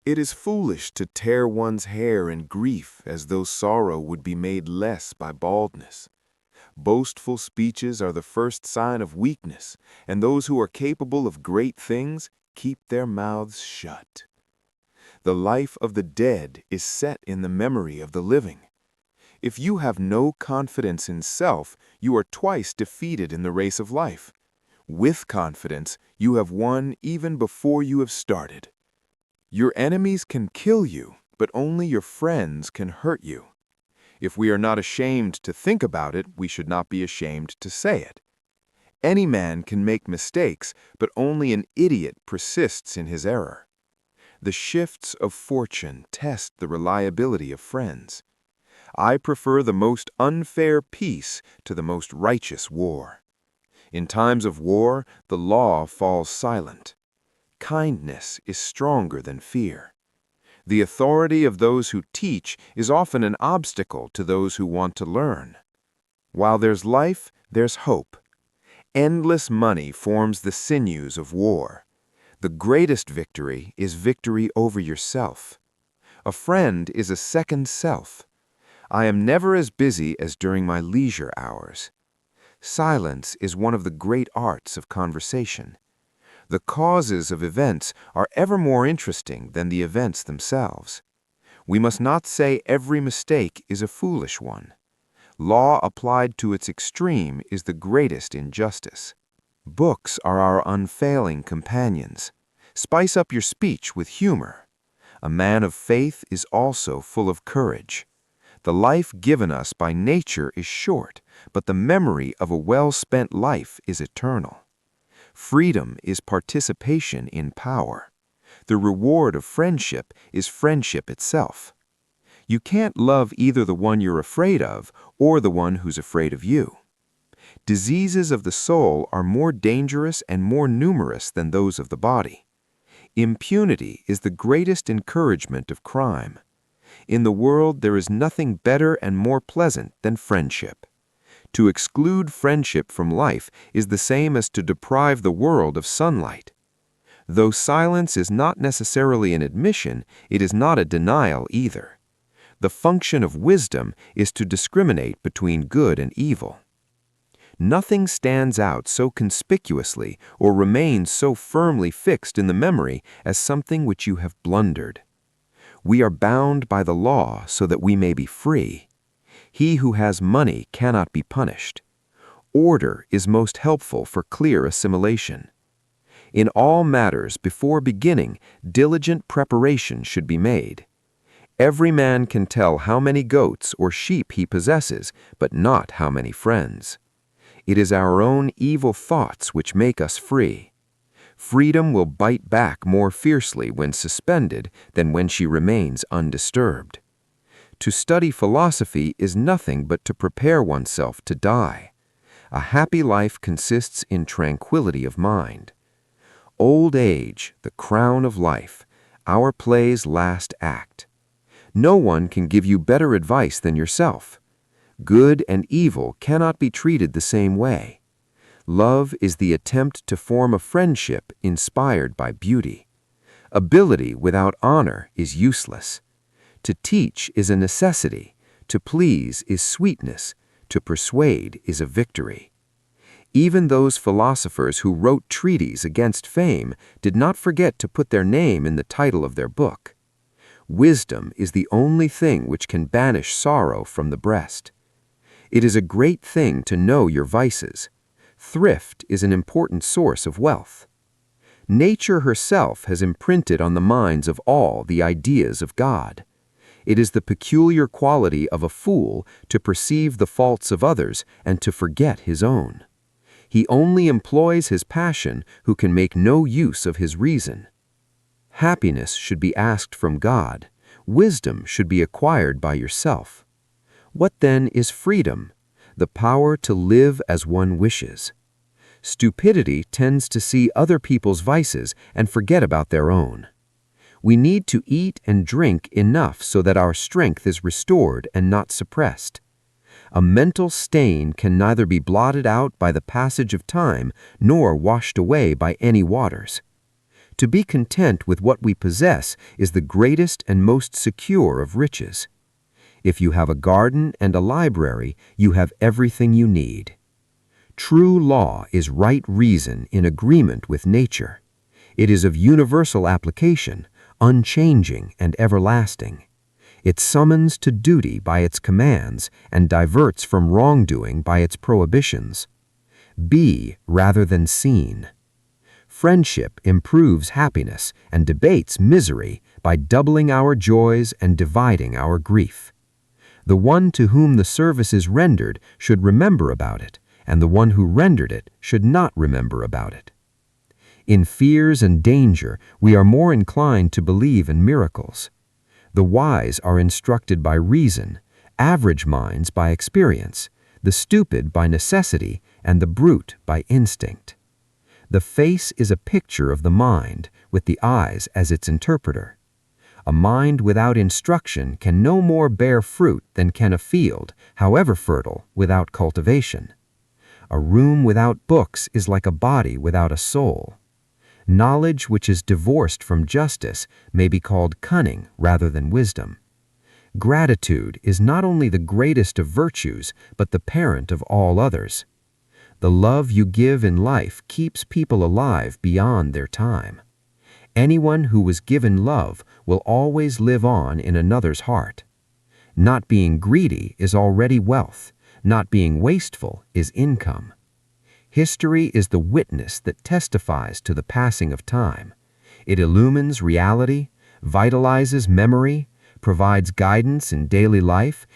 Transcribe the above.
It is foolish to tear one's hair in grief as though sorrow would be made less by baldness. Boastful speeches are the first sign of weakness, and those who are capable of great things keep their mouths shut. The life of the dead is set in the memory of the living. If you have no confidence in self, you are twice defeated in the race of life. With confidence, you have won even before you have started. Your enemies can kill you, but only your friends can hurt you. If we are not ashamed to think about it, we should not be ashamed to say it. Any man can make mistakes, but only an idiot persists in his error. The shifts of fortune test the reliability of friends. I prefer the most unfair peace to the most righteous war. In times of war, the law falls silent. Kindness is stronger than fear. The authority of those who teach is often an obstacle to those who want to learn. While there's life, there's hope. Endless money forms the sinews of war. The greatest victory is victory over yourself. A friend is a second self. I am never as busy as during my leisure hours. Silence is one of the great arts of conversation. The causes of events are ever more interesting than the events themselves. We must not say every mistake is a foolish one. Law applied to its extreme is the greatest injustice. Books are our unfailing companions. Spice up your speech with humor. A man of faith is also full of courage. The life given us by nature is short, but the memory of a well-spent life is eternal. Freedom is participation in power. The reward of friendship is friendship itself. You can't love either the one you're afraid of or the one who's afraid of you. Diseases of the soul are more dangerous and more numerous than those of the body. Impunity is the greatest encouragement of crime. In the world there is nothing better and more pleasant than friendship. To exclude friendship from life is the same as to deprive the world of sunlight. Though silence is not necessarily an admission, it is not a denial either. The function of wisdom is to discriminate between good and evil. Nothing stands out so conspicuously or remains so firmly fixed in the memory as something which you have blundered. We are bound by the law so that we may be free. He who has money cannot be punished. Order is most helpful for clear assimilation. In all matters, before beginning, diligent preparation should be made. Every man can tell how many goats or sheep he possesses, but not how many friends. It is our own evil thoughts which make us free. Freedom will bite back more fiercely when suspended than when she remains undisturbed. To study philosophy is nothing but to prepare oneself to die. A happy life consists in tranquility of mind. Old age, the crown of life, our play's last act. No one can give you better advice than yourself. Good and evil cannot be treated the same way. Love is the attempt to form a friendship inspired by beauty. Ability without honor is useless. To teach is a necessity. To please is sweetness. To persuade is a victory. Even those philosophers who wrote treatises against fame did not forget to put their name in the title of their book. Wisdom is the only thing which can banish sorrow from the breast. It is a great thing to know your vices. Thrift is an important source of wealth. Nature herself has imprinted on the minds of all the ideas of God. It is the peculiar quality of a fool to perceive the faults of others and to forget his own. He only employs his passion who can make no use of his reason. Happiness should be asked from God. Wisdom should be acquired by yourself. What then is freedom? The power to live as one wishes. Stupidity tends to see other people's vices and forget about their own. We need to eat and drink enough so that our strength is restored and not suppressed. A mental stain can neither be blotted out by the passage of time nor washed away by any waters. To be content with what we possess is the greatest and most secure of riches. If you have a garden and a library, you have everything you need. True law is right reason in agreement with nature. It is of universal application, unchanging and everlasting. It summons to duty by its commands and diverts from wrongdoing by its prohibitions. Be rather than seen. Friendship improves happiness and debates misery by doubling our joys and dividing our grief. The one to whom the service is rendered should remember about it, and the one who rendered it should not remember about it. In fears and danger, we are more inclined to believe in miracles. The wise are instructed by reason, average minds by experience, the stupid by necessity, and the brute by instinct. The face is a picture of the mind, with the eyes as its interpreter. A mind without instruction can no more bear fruit than can a field, however fertile, without cultivation. A room without books is like a body without a soul. Knowledge which is divorced from justice may be called cunning rather than wisdom. Gratitude is not only the greatest of virtues, but the parent of all others. The love you give in life keeps people alive beyond their time. Anyone who was given love will always live on in another's heart. Not being greedy is already wealth. Not being wasteful is income. History is the witness that testifies to the passing of time. It illumines reality, vitalizes memory, provides guidance in daily life,